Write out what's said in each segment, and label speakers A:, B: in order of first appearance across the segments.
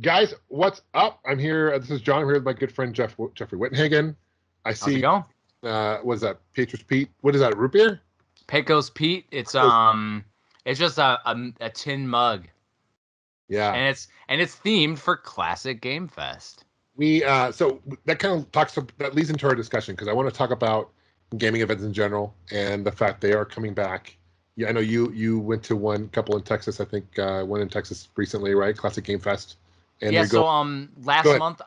A: Guys, what's up? I'm here. This is John. I'm here with my good friend Jeffrey Wittenhagen. I
B: How's it
A: see.
B: going?
A: What is that? Patriots Pete. What is that? Root beer?
B: Pecos Pete. It's
A: Those-
B: it's just a tin mug,
A: Yeah.
B: and it's themed for Classic Game Fest.
A: We so that kind of that leads into our discussion because I want to talk about gaming events in general and the fact they are coming back. Yeah, I know you went to one couple in Texas. I think one in Texas recently, right? Classic Game Fest, and
B: Yeah,
A: they're going.
B: so
A: Go
B: last
A: ahead.
B: month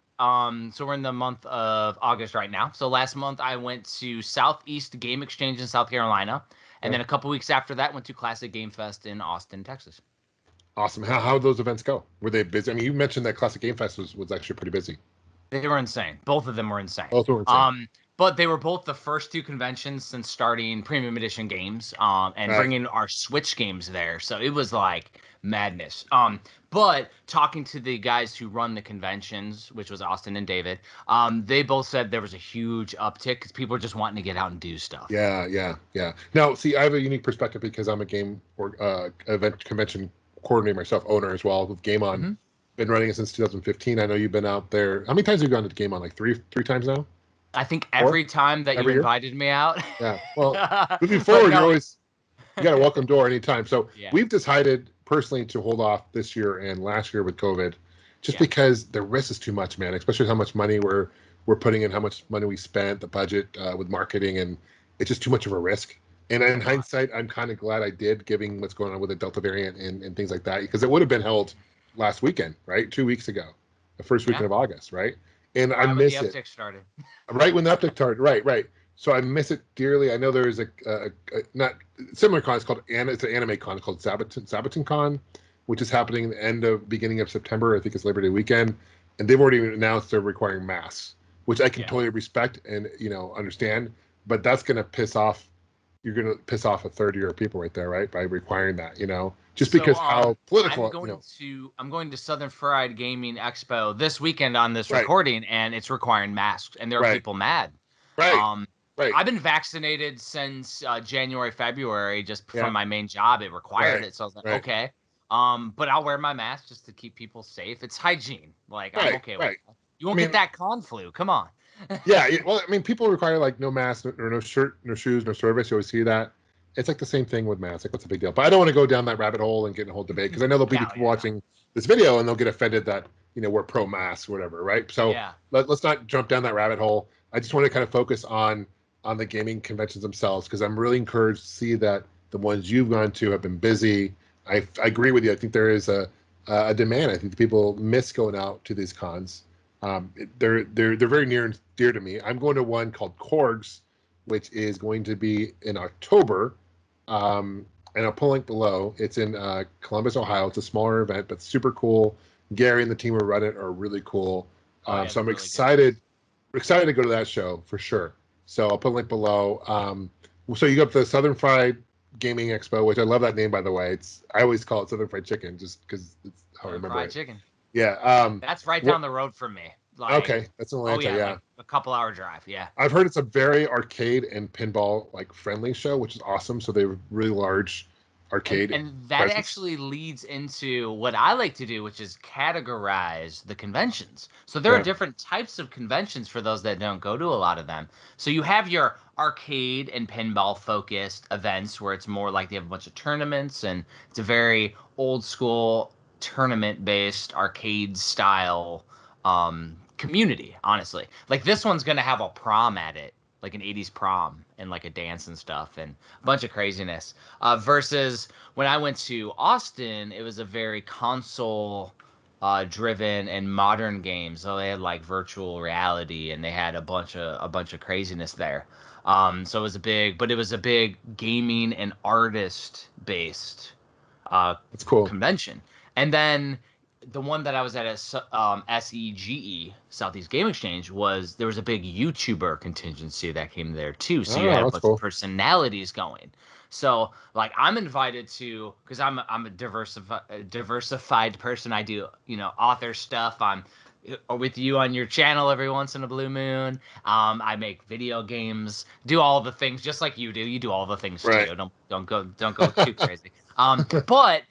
B: so we're in the month of August right now. So last month I went to Southeast Game Exchange in South Carolina, and
A: Okay.
B: then a couple weeks after that went to Classic Game Fest in Austin, Texas.
A: Awesome. How those events go? Were they busy? I mean, you mentioned that Classic Game Fest was actually pretty busy.
B: They were insane. Both of them were insane.
A: Both were insane.
B: But they were both the first two conventions since starting premium edition games, and
A: Right.
B: bringing our Switch games there. So it was like madness. But talking to the guys who run the conventions, which was Austin and David, they both said there was a huge uptick because people are just wanting to get out and do stuff.
A: Yeah. Now, see, I have a unique perspective because I'm a game or event convention coordinator myself, owner as well with Game On.
B: hmm
A: Been running it since 2015. I know you've been out there. How many times have you gone to Game On? Like three times now?
B: I think
A: Four?
B: every time that you
A: Every year?
B: invited me out,
A: Yeah. Well, moving
B: but
A: forward,
B: no,
A: you got a welcome door anytime. So
B: yeah,
A: we've decided personally to hold off this year and last year with COVID, just
B: yeah,
A: because the risk is too much, man. Especially how much money we're putting in, how much money we spent, the budget with marketing, and it's just too much of a risk. And
B: a
A: in
B: lot.
A: hindsight, I'm kind of glad I did, given what's going on with the Delta variant and things like that, because it would have been held last weekend, right? 2 weeks ago, the first
B: Yeah,
A: weekend of August, right? And I
B: right when the
A: miss it
B: uptick started.
A: right when the uptick started. Right. So I miss it dearly. I know there is a not similar con. It's an anime con called Sabaton Con, which is happening the beginning of September. I think it's Labor Day weekend, and they've already announced they're requiring masks, which I can
B: Yeah.
A: totally respect and understand. But that's gonna piss off. You're gonna piss off a third of your people right there, right? By requiring that, just
B: So
A: because how
B: I'm
A: political,
B: going to Southern Fried Gaming Expo this weekend on this
A: Right,
B: recording, and it's requiring masks, and there are
A: right,
B: people mad.
A: right,
B: Um
A: right.
B: I've been vaccinated since January, February, just from
A: Yeah,
B: my main job. It required
A: right,
B: it, so I was like,
A: right,
B: okay. But I'll wear my mask just to keep people safe. It's hygiene. Like, I'm
A: right,
B: okay with
A: right.
B: that. You
A: I
B: won't get
A: mean,
B: that con flu. Come on.
A: yeah, well, I mean, people require like no mask or no shirt, no shoes, no service. You always see that. It's like the same thing with masks. Like, what's a big deal? But I don't want to go down that rabbit hole and get in a whole debate because I know there'll be
B: No,
A: people
B: yeah, no.
A: watching this video and they'll get offended that we're pro mask or whatever, right? So
B: Yeah.
A: let's not jump down that rabbit hole. I just want to kind of focus on the gaming conventions themselves because I'm really encouraged to see that the ones you've gone to have been busy. I agree with you. I think there is a demand. I think the people miss going out to these cons. They're very near and dear to me. I'm going to one called Korgs, which is going to be in October, and I'll put a link below. It's in Columbus, Ohio. It's a smaller event, but super cool. Gary and the team who run it are really cool.
B: Oh yeah,
A: So
B: they're
A: I'm
B: really good guys.
A: excited to go to that show for sure. So I'll put a link below. So you go up to the Southern Fried Gaming Expo, which I love that name by the way. I always call it Southern Fried Chicken just because it's how I
B: Southern
A: remember
B: Fried
A: it.
B: Chicken.
A: Yeah.
B: That's right
A: What?
B: down the road from me. Like,
A: Okay, that's in
B: oh
A: Atlanta.
B: yeah,
A: Yeah.
B: like a couple hour drive. Yeah.
A: I've heard it's a very arcade and pinball like friendly show, which is awesome. So they have really large
B: And
A: arcade
B: and that
A: presence.
B: actually leads into what I like to do, which is categorize the conventions. So there are
A: Yeah,
B: different types of conventions for those that don't go to a lot of them. So you have your arcade and pinball focused events where it's more like they have a bunch of tournaments, and it's a very old school tournament based arcade style community, honestly. Like this one's gonna have a prom at it, like an 80s prom and like a dance and stuff and a bunch of craziness. Versus when I went to Austin, it was a very console driven and modern games. So they had like virtual reality and they had a bunch of craziness there. So it was a big gaming and artist based
A: that's cool.
B: convention. And then the one that I was at SEGE, Southeast Game Exchange, there was a big YouTuber contingency that came there too. So you had
A: Oh,
B: a
A: that's
B: bunch of
A: cool.
B: personalities going. So like I'm invited to because I'm a diversified person. I do author stuff. I'm with you on your channel every once in a blue moon. I make video games, do all the things just like you do. You do all the things
A: Right.
B: too. Don't go too crazy. But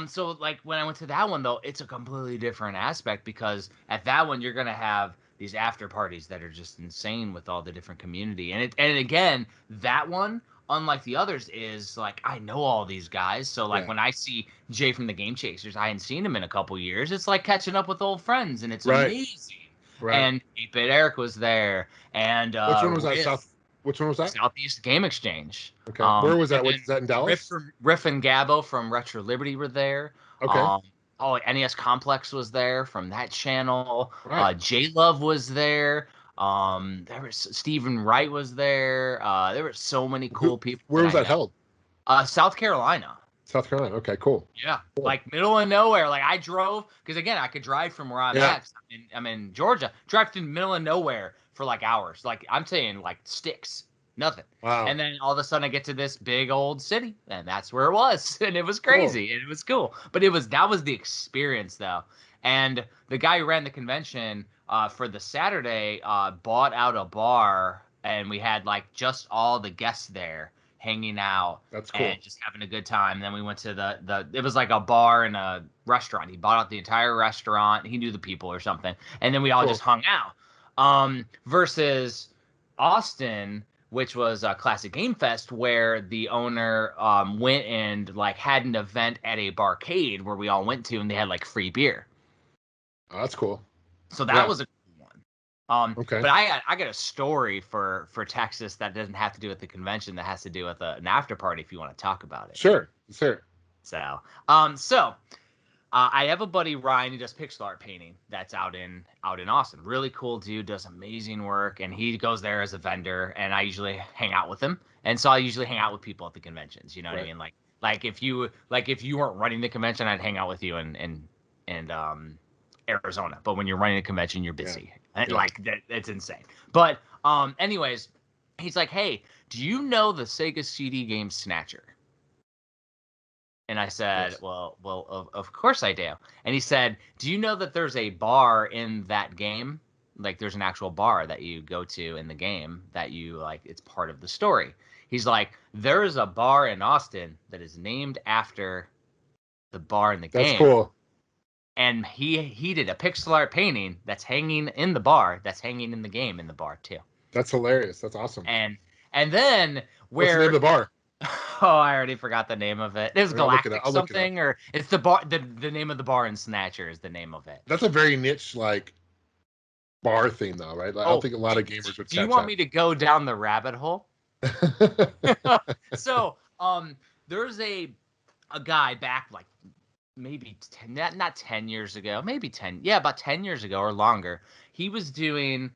B: So like when I went to that one though, it's a completely different aspect because at that one you're gonna have these after parties that are just insane with all the different community. And again, that one, unlike the others, is like I know all these guys. So like
A: Yeah.
B: when I see Jay from the Game Chasers, I hadn't seen him in a couple years. It's like catching up with old friends, and it's
A: Right.
B: amazing.
A: Right.
B: And 8-Bit Eric was there, and
A: Which one was that?
B: Riff,
A: Which one was that?
B: Southeast Game Exchange.
A: Okay. Where was
B: And
A: that?
B: then
A: Was that in Dallas?
B: Riff and Gabo from Retro Liberty were there.
A: Okay.
B: Um, oh, NES Complex was there from that channel.
A: Right.
B: J Love was there. There was Stephen Wright was there. There were so many cool people
A: Where
B: that
A: was
B: I
A: that
B: met.
A: held?
B: South Carolina.
A: South Carolina. Okay, cool.
B: Yeah,
A: Cool.
B: like middle of nowhere. Like I drove because again, I could drive from where I'm
A: Yeah.
B: at. 'Cause I'm in Georgia. Drive to the middle of nowhere for like hours. Like I'm saying, like sticks, nothing.
A: Wow.
B: And then all of a sudden, I get to this big old city, and that's where it was, and it was crazy, and it was cool. But that was the experience though. And the guy who ran the convention for the Saturday bought out a bar, and we had like just all the guests there hanging out
A: That's cool.
B: and just having a good time. Then we went to the it was like a bar and a restaurant. He bought out the entire restaurant. He knew the people or something. And then we all
A: Cool.
B: just hung out. Versus Austin, which was a Classic Game Fest where the owner went and like had an event at a barcade where we all went to and they had like free beer.
A: Oh, that's cool.
B: So that was a cool one.
A: Okay.
B: But I got a story for Texas that doesn't have to do with the convention, that has to do with an after party if you want to talk about it.
A: Sure. Sure.
B: So, I have a buddy Ryan who does pixel art painting that's out in Austin. Really cool dude, does amazing work, and he goes there as a vendor, and I usually hang out with him. And so I usually hang out with people at the conventions. You know what I mean? Like if you weren't running the convention, I'd hang out with you in Arizona. But when you're running a convention, you're busy. Yeah. Like it's insane. But anyways, he's like, "Hey, do you know the Sega CD game Snatcher?" And I said, yes. well, of course I do. And he said, "Do you know that there's a bar in that game? Like there's an actual bar that you go to in the game that you like, it's part of the story." He's like, "There is a bar in Austin that is named after the bar in the game."
A: That's cool.
B: And he did a pixel art painting that's hanging in the bar, that's hanging in the game in the bar too.
A: That's hilarious. That's awesome.
B: And then where...
A: What's the name of the bar?
B: Oh, I already forgot the name of it. It was Galactic something, or it's the bar. The name of the bar in Snatcher is the name of it.
A: That's a very niche like bar theme, though, right? Like, I don't think a lot of gamers would.
B: Do you want me to go down the rabbit hole? So, there's a guy back like maybe 10, not 10 years ago, maybe 10, yeah, about 10 years ago or longer. He was doing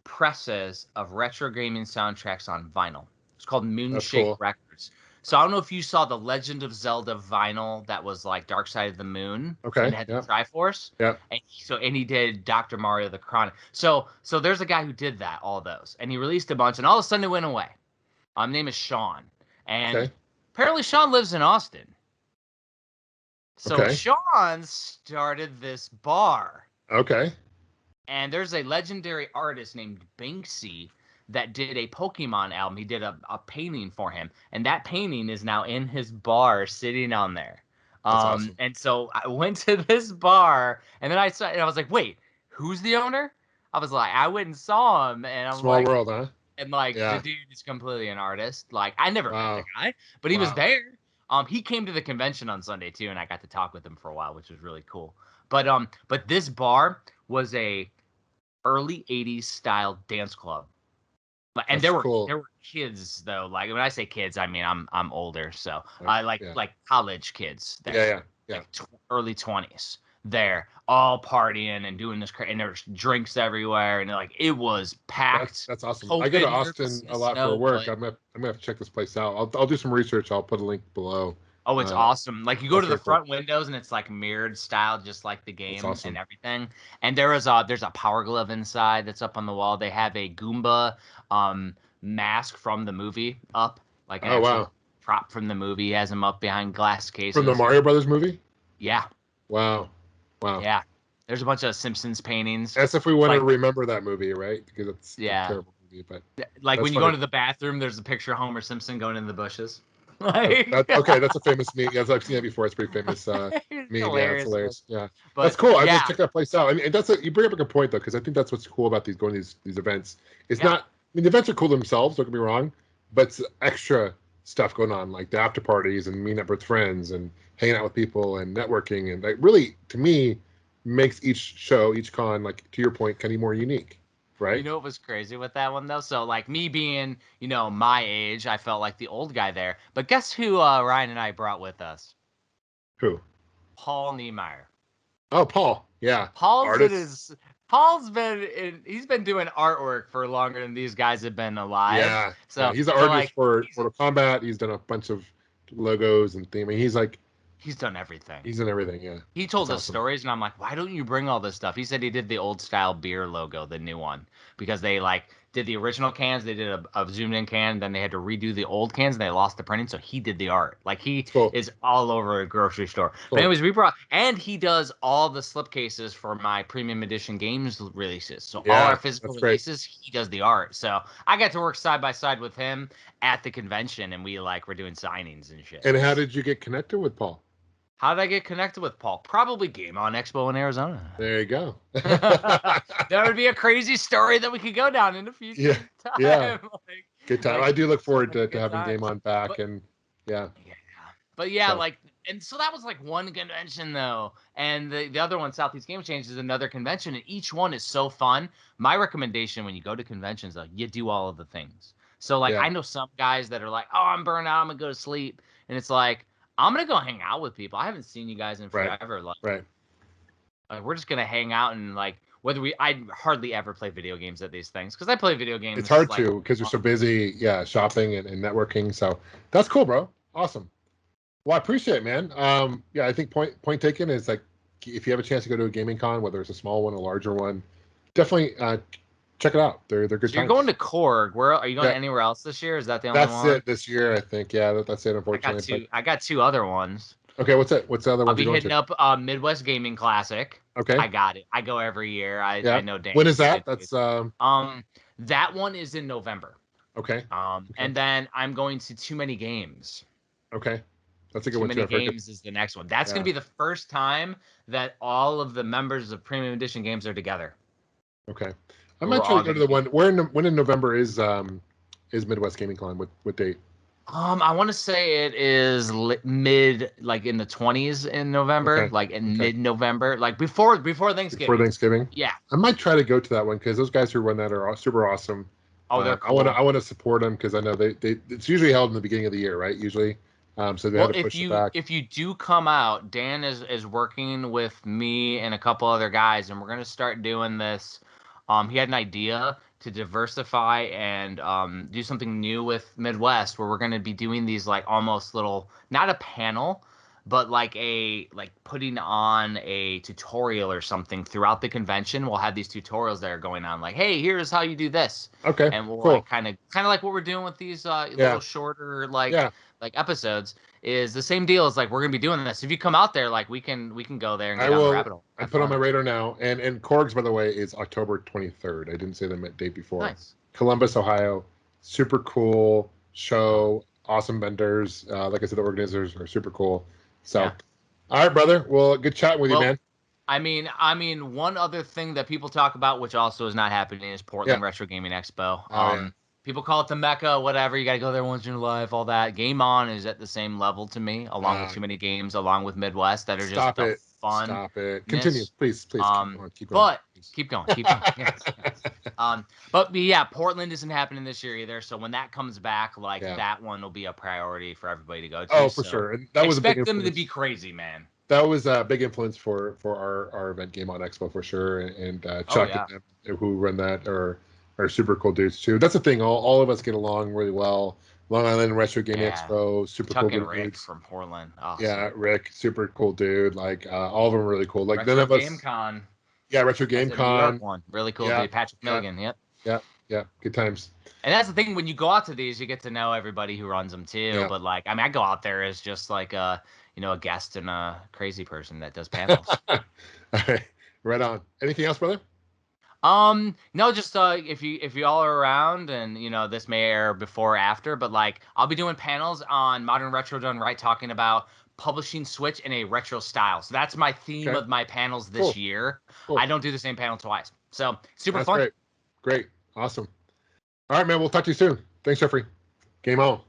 B: presses of retro gaming soundtracks on vinyl. It's called Moonshake Records. So I don't know if you saw the Legend of Zelda vinyl that was like Dark Side of the Moon.
A: Okay.
B: And it had the Triforce.
A: Yeah.
B: And he did Dr. Mario the Chronic. So there's a guy who did that, all those, and he released a bunch, and all of a sudden it went away. Name is Sean, and apparently Sean lives in Austin. So Sean started this bar.
A: Okay.
B: And there's a legendary artist named Banksy that did a Pokemon album. He did a painting for him, and that painting is now in his bar sitting on there. Awesome. And so I went to this bar, and then I saw, and I was like, "Wait, who's the owner?" I was like, I went and saw him, and I'm
A: Small world, huh?
B: And like the dude is completely an artist. Like I never met the guy, but he was there. He came to the convention on Sunday too, and I got to talk with him for a while, which was really cool. But this bar was a early '80s style dance club. And there were kids though. Like when I say kids, I mean I'm older, so I like college kids.
A: There,
B: like early 20s. There, all partying and doing this, and there was drinks everywhere, and like it was packed.
A: That's awesome. I go to Austin a lot for work. I'm gonna have to check this place out. I'll do some research. I'll put a link below.
B: Oh, it's awesome. Like you go to the front windows and it's like mirrored style, just like the game and everything. And there's a Power Glove inside that's up on the wall. They have a Goomba mask from the movie up, like an actual prop from the movie. He has him up behind glass cases.
A: From the Mario Brothers movie?
B: Yeah.
A: Wow.
B: Yeah. There's a bunch of Simpsons paintings.
A: As if we want to remember that movie, right? Because it's a terrible movie. But
B: like when you go into the bathroom, there's a picture of Homer Simpson going in the bushes. Like,
A: Okay, that's a famous meme. Yes, I've seen that before. It's pretty famous
B: it's
A: meme. Yeah, it's
B: hilarious.
A: hilarious. Yeah, that's
B: But
A: cool. I'm gonna
B: yeah,
A: check that place out. I mean, and you bring up a good point though, because I think that's what's cool about these going to these events. It's
B: yeah.
A: not. I mean, the events are cool themselves. Don't get me wrong, but it's extra stuff going on, like the after parties and meeting up with friends and hanging out with people and networking, and like really, to me, makes each show, each con, like to your point, kind of more unique,
B: You
A: right?
B: know what was crazy with that one though? So like me being, my age, I felt like the old guy there. But guess who Ryan and I brought with us?
A: Who?
B: Paul Niemeyer.
A: Oh, Paul. Yeah,
B: Paul's in
A: artist.
B: his Paul's been in he's been doing artwork for longer than these guys have been alive.
A: Yeah, yeah.
B: So
A: He's an
B: so
A: artist
B: like
A: for Mortal Kombat. He's done a bunch of logos and theme. He's like
B: he's done everything.
A: he's in everything. Yeah,
B: He
A: that's
B: told us
A: awesome.
B: stories, and I'm like, why don't you bring all this stuff? He said he did the old style beer logo, the new one, because they like did the original cans, they did a zoomed in can, then they had to redo the old cans, and they lost the printing, so he did the art. Like he
A: It's cool.
B: is all over a grocery store. But
A: Cool.
B: anyways, and he does all the slipcases for my premium edition games releases. So all our
A: Yeah,
B: physical
A: that's great.
B: releases, he does the art. So I got to work side by side with him at the convention, and we like were doing signings and shit.
A: And how did you get connected with Paul?
B: How did I get connected with Paul? Probably Game On Expo in Arizona.
A: There you go.
B: That would be a crazy story that we could go down in the future
A: Yeah, yeah.
B: time.
A: Good time.
B: Like
A: I do look forward
B: like a
A: to
B: good
A: having
B: time.
A: Game On back,
B: But
A: and yeah.
B: yeah, but yeah,
A: So
B: like, and so that was like one convention though, and the other one, Southeast Game Exchange, is another convention, and each one is so fun. My recommendation when you go to conventions, though, you do all of the things. So like,
A: yeah,
B: I know some guys that are like, oh, I'm burned out, I'm gonna go to sleep, and it's like, I'm gonna go hang out with people. I haven't seen you guys in
A: right,
B: forever.
A: right.
B: We're just gonna hang out and like I hardly ever play video games at these things because I play video
A: It's
B: games
A: hard
B: like
A: to because you're so busy. Yeah, shopping and networking. So that's cool, bro. Awesome. Well, I appreciate it, man. Yeah, I think point taken is like if you have a chance to go to a gaming con, whether it's a small one, a larger one, definitely check it out. They're good
B: So you're going
A: times.
B: to Korg. Where are you going
A: Yeah,
B: anywhere else this year? Is that the only
A: that's
B: one?
A: it this year, I think. Yeah, that's it, unfortunately. But
B: I got two other ones.
A: okay, what's it? What's the other
B: I'll
A: ones
B: be
A: you're going
B: hitting
A: to?
B: up Midwest Gaming Classic.
A: Okay,
B: I got it. I go every year. I
A: yeah.
B: know Dan
A: When is
B: used to
A: that?
B: do it.
A: That's
B: That one is in November.
A: okay, okay,
B: And then I'm going to Too Many Games.
A: okay. That's a good
B: Too
A: one too.
B: Many
A: I've heard good.
B: Games is the next one. That's going to
A: Yeah.
B: be the first time that all of the members of Premium Edition Games are together.
A: Okay. I
B: We're
A: might try to
B: all
A: go
B: going
A: to
B: to
A: the
B: be.
A: one. Where in when in November is Midwest Gaming Con? What date?
B: I want to say it is mid, like in the 20s in November,
A: Okay.
B: like in
A: Okay.
B: mid-November, like before
A: Before
B: Thanksgiving.
A: Thanksgiving.
B: Yeah.
A: I might try to go to that one because those guys who run that are super awesome.
B: Oh, they're
A: I
B: cool.
A: want to support them because I know they it's usually held in the beginning of the year, right? Usually, so they had
B: Well,
A: to push it back.
B: if you do come out, Dan is working with me and a couple other guys, and we're gonna start doing this. He had an idea to diversify and do something new with Midwest, where we're gonna be doing these like almost little, not a panel, but like putting on a tutorial or something throughout the convention. We'll have these tutorials that are going on, like, hey, here's how you do this,
A: Okay.
B: and we'll like
A: Cool.
B: kind of like what we're doing with these little
A: Yeah.
B: shorter
A: Yeah.
B: like episodes is the same deal as like we're gonna be doing this. If you come out there, like we can go there and go
A: I
B: down the
A: will.
B: rabbit hole.
A: I
B: Have
A: put on my
B: fun.
A: radar now, and Corgs, by the way, is October 23rd. I didn't say the date before.
B: Nice.
A: Columbus, Ohio. Super cool show. Awesome vendors. Like I said, the organizers are super cool. So,
B: Yeah.
A: all right, brother. Well, good chatting with you,
B: Well,
A: man.
B: one other thing that people talk about, which also is not happening, is
A: Yeah.
B: Portland Retro Gaming Expo.
A: Oh yeah.
B: People call it the Mecca, whatever. You got to go there once in your life, all that. Game On is at the same level to me, along with
A: Uh,
B: Too Many Games, along with Midwest, that are just
A: stop
B: the
A: it. Stop it. Continue,
B: funness.
A: please. Please keep
B: Um,
A: going. Keep going.
B: but keep going. Yes, yes. But yeah, Portland isn't happening this year either. So when that comes back, like
A: Yeah.
B: that one will be a priority for everybody to go to.
A: Oh, for
B: So
A: sure. And that was a big
B: expect them to
A: influence.
B: be crazy, man.
A: That was a big influence for our event, Game On Expo, for sure. And
B: Oh
A: Chuck
B: yeah.
A: and them, who run that are super cool dudes too. That's the thing. All of us get along really well. Long Island Retro Gaming
B: Yeah.
A: Expo, super cool
B: Chuck and Rick
A: dudes.
B: from Portland. Oh,
A: Yeah,
B: so
A: Rick, super cool dude. Like all of them are really cool. Like none
B: Retro
A: of
B: Game
A: us.
B: Con.
A: Yeah, Retro Game
B: That's a New York
A: Con.
B: one. Really cool
A: Yeah,
B: dude. Patrick
A: yeah,
B: Milligan. Yep.
A: yeah, yeah. Good times.
B: And that's the thing, when you go out to these, you get to know everybody who runs them too.
A: Yeah.
B: But like, I mean, I go out there as just like a guest and a crazy person that does panels.
A: All right, right on. Anything else, brother?
B: No, just if you all are around, and this may air before or after, but like I'll be doing panels on Modern Retro Done Right, talking about publishing Switch in a retro style. So that's my theme
A: Okay,
B: of my panels this
A: cool,
B: year. I
A: cool.
B: don't do the same panel twice. So super
A: That's
B: fun.
A: great. Great. Awesome. All right, man. We'll talk to you soon. Thanks, Jeffrey. Game on.